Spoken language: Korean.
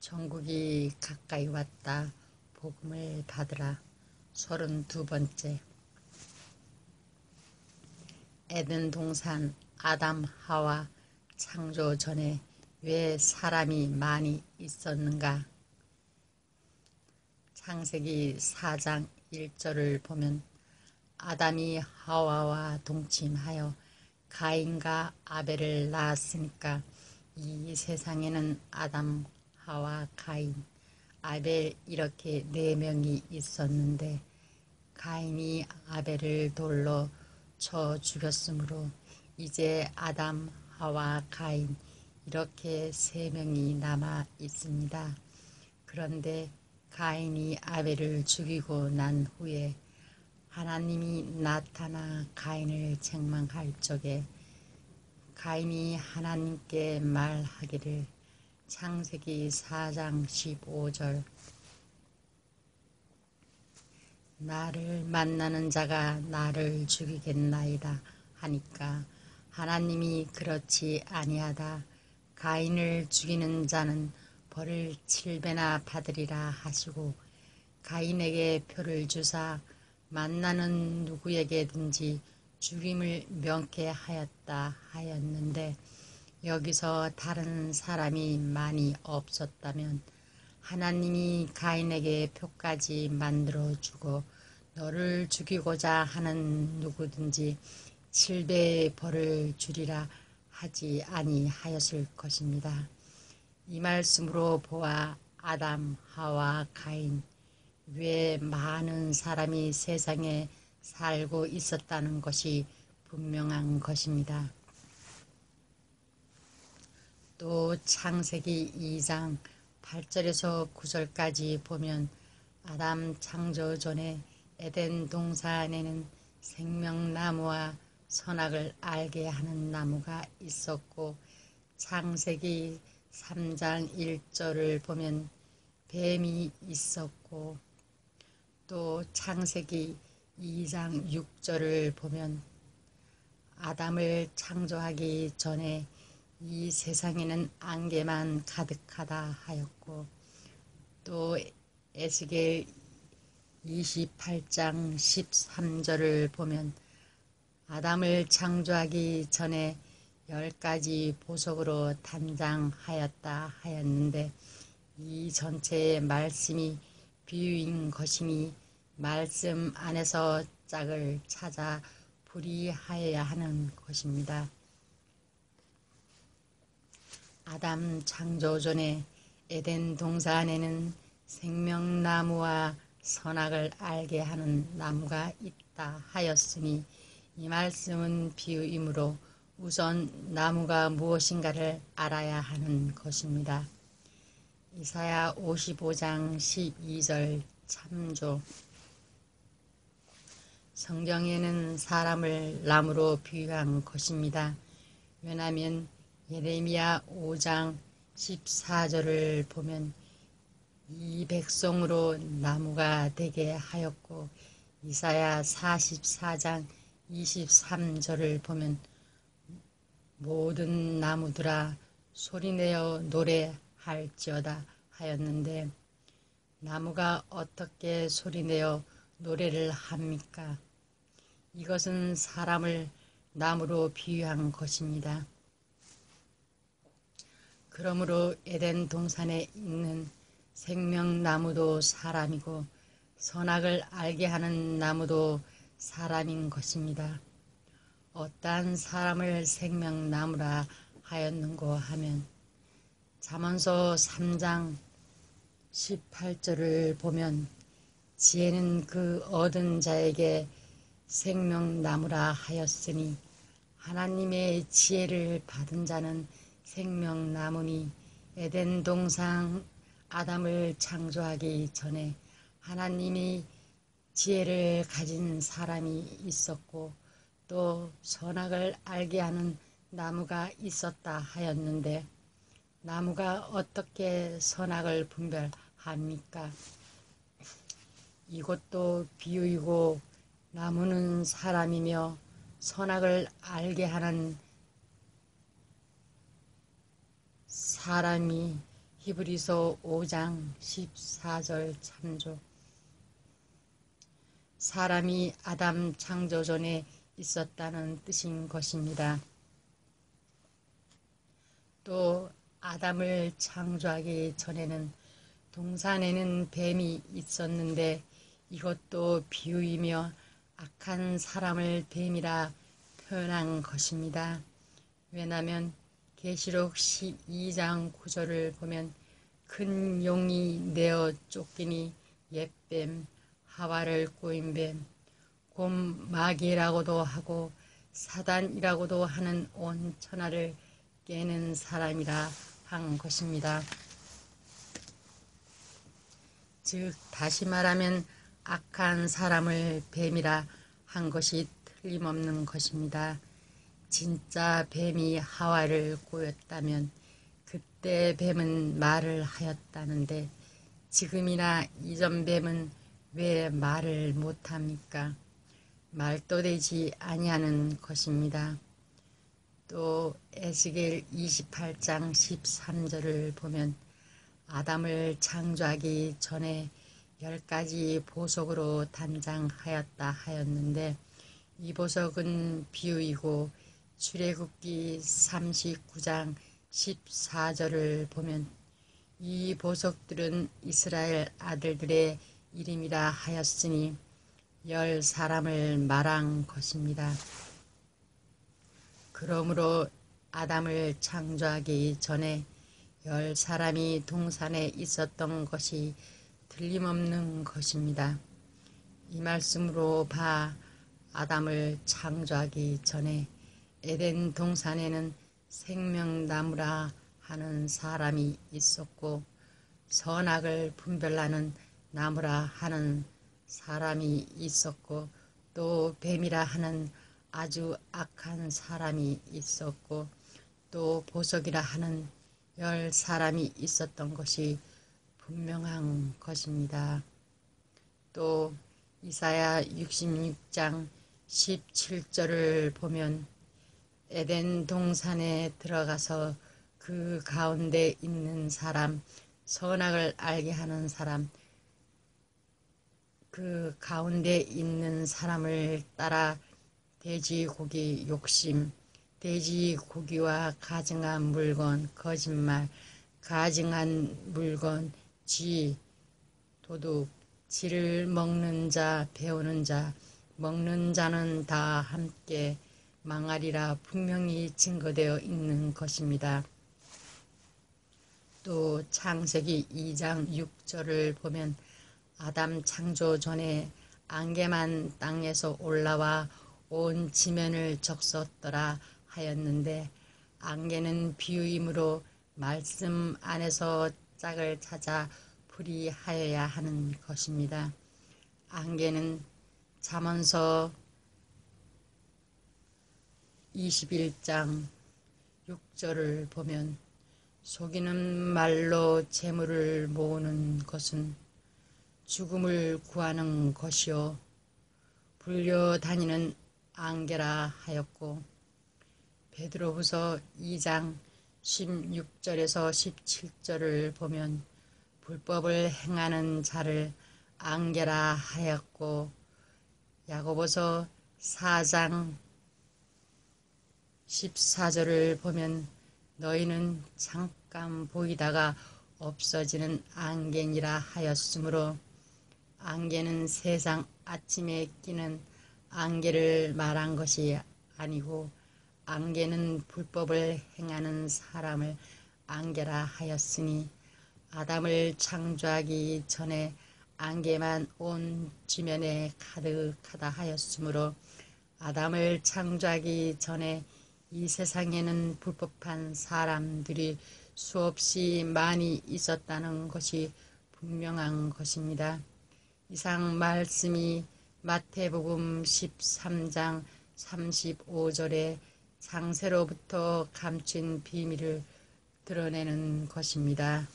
천국이 가까이 왔다. 복음을 받으라. 32번째. 에덴 동산 아담 하와 창조 전에 왜 사람이 많이 있었는가? 창세기 4장 1절을 보면 아담이 하와와 동침하여 가인과 아벨을 낳았으니까 이 세상에는 아담, 하와, 가인, 아벨 이렇게 4명이 있었는데 가인이 아벨을 돌로 쳐 죽였으므로 이제 아담, 하와, 가인 이렇게 3명이 남아 있습니다. 그런데 가인이 아벨을 죽이고 난 후에 하나님이 나타나 가인을 책망할 적에 가인이 하나님께 말하기를 창세기 4장 15절 나를 만나는 자가 나를 죽이겠나이다 하니까 하나님이 그렇지 아니하다. 가인을 죽이는 자는 벌을 7배나 받으리라 하시고 가인에게 표를 주사 만나는 누구에게든지 죽임을 명쾌하였다 하였는데 여기서 다른 사람이 많이 없었다면 하나님이 가인에게 표까지 만들어주고 너를 죽이고자 하는 누구든지 7배의 벌을 주리라 하지 아니하였을 것입니다. 이 말씀으로 보아 아담, 하와, 가인 왜 많은 사람이 세상에 살고 있었다는 것이 분명한 것입니다. 또 창세기 2장 8절에서 9절까지 보면 아담 창조 전에 에덴 동산에는 생명나무와 선악을 알게 하는 나무가 있었고 창세기 3장 1절을 보면 뱀이 있었고 또 창세기 2장 6절을 보면 아담을 창조하기 전에 이 세상에는 안개만 가득하다 하였고 또 에스겔 28장 13절을 보면 아담을 창조하기 전에 10가지 보석으로 단장하였다 하였는데 이 전체의 말씀이 비유인 것이니 말씀 안에서 짝을 찾아 풀이하여야 하는 것입니다. 아담 창조 전에 에덴 동산에는 생명나무와 선악을 알게 하는 나무가 있다 하였으니 이 말씀은 비유이므로 우선 나무가 무엇인가를 알아야 하는 것입니다. 이사야 55장 12절 참조. 성경에는 사람을 나무로 비유한 것입니다. 왜냐하면 예레미야 5장 14절을 보면 이 백성으로 나무가 되게 하였고 이사야 44장 23절을 보면 모든 나무들아 소리내어 노래할지어다 하였는데 나무가 어떻게 소리내어 노래를 합니까? 이것은 사람을 나무로 비유한 것입니다. 그러므로 에덴 동산에 있는 생명나무도 사람이고 선악을 알게 하는 나무도 사람인 것입니다. 어떠한 사람을 생명나무라 하였는고 하면 잠언서 3장 18절을 보면 지혜는 그 얻은 자에게 생명나무라 하였으니 하나님의 지혜를 받은 자는 생명나무니 에덴 동산 아담을 창조하기 전에 하나님이 지혜를 가진 사람이 있었고 또 선악을 알게 하는 나무가 있었다 하였는데 나무가 어떻게 선악을 분별합니까? 이것도 비유이고 나무는 사람이며 선악을 알게 하는 사람이 히브리서 5장 14절 참조. 사람이 아담 창조 전에 있었다는 뜻인 것입니다. 또 아담을 창조하기 전에는 동산에는 뱀이 있었는데 이것도 비유이며 악한 사람을 뱀이라 표현한 것입니다. 왜냐하면 계시록 12장 9절을 보면 큰 용이 내어 쫓기니 옛뱀 하와를 꼬인 뱀 곧 마귀라고도 하고 사단이라고도 하는 온 천하를 깨는 사람이라 한 것입니다. 즉 다시 말하면 악한 사람을 뱀이라 한 것이 틀림없는 것입니다. 진짜 뱀이 하와를 꼬였다면 그때 뱀은 말을 하였다는데 지금이나 이전 뱀은 왜 말을 못합니까? 말도 되지 아니하는 것입니다. 또 에스겔 28장 13절을 보면 아담을 창조하기 전에 10가지 보석으로 단장하였다 하였는데 이 보석은 비유이고 출애굽기 39장 14절을 보면 이 보석들은 이스라엘 아들들의 이름이라 하였으니 10사람을 말한 것입니다. 그러므로 아담을 창조하기 전에 10사람이 동산에 있었던 것이 틀림없는 것입니다. 이 말씀으로 아담을 창조하기 전에 에덴 동산에는 생명나무라 하는 사람이 있었고 선악을 분별하는 나무라 하는 사람이 있었고 또 뱀이라 하는 아주 악한 사람이 있었고 또 보석이라 하는 10사람이 있었던 것이 분명한 것입니다. 또 이사야 66장 17절을 보면 에덴 동산에 들어가서 그 가운데 있는 사람, 선악을 알게 하는 사람, 그 가운데 있는 사람을 따라 돼지고기 욕심, 돼지고기와 가증한 물건, 거짓말, 가증한 물건, 도둑, 쥐를 먹는 자, 배우는 자, 먹는 자는 다 함께 망하리라 분명히 증거되어 있는 것입니다. 또 창세기 2장 6절을 보면 아담 창조 전에 안개만 땅에서 올라와 온 지면을 적셨더라 하였는데 안개는 비유이므로 말씀 안에서 짝을 찾아 풀이하여야 하는 것입니다. 안개는 잠언서 21장 6절을 보면 속이는 말로 재물을 모으는 것은 죽음을 구하는 것이요 불려다니는 안개라 하였고 베드로후서 2장 16절에서 17절을 보면 불법을 행하는 자를 안개라 하였고 야고보서 4장 14절을 보면 너희는 잠깐 보이다가 없어지는 안개니라 하였으므로 안개는 세상 아침에 끼는 안개를 말한 것이 아니고 안개는 불법을 행하는 사람을 안개라 하였으니 아담을 창조하기 전에 안개만 온 지면에 가득하다 하였으므로 아담을 창조하기 전에 이 세상에는 불법한 사람들이 수없이 많이 있었다는 것이 분명한 것입니다. 이상 말씀이 마태복음 13장 35절에 장세로부터 감춘 비밀을 드러내는 것입니다.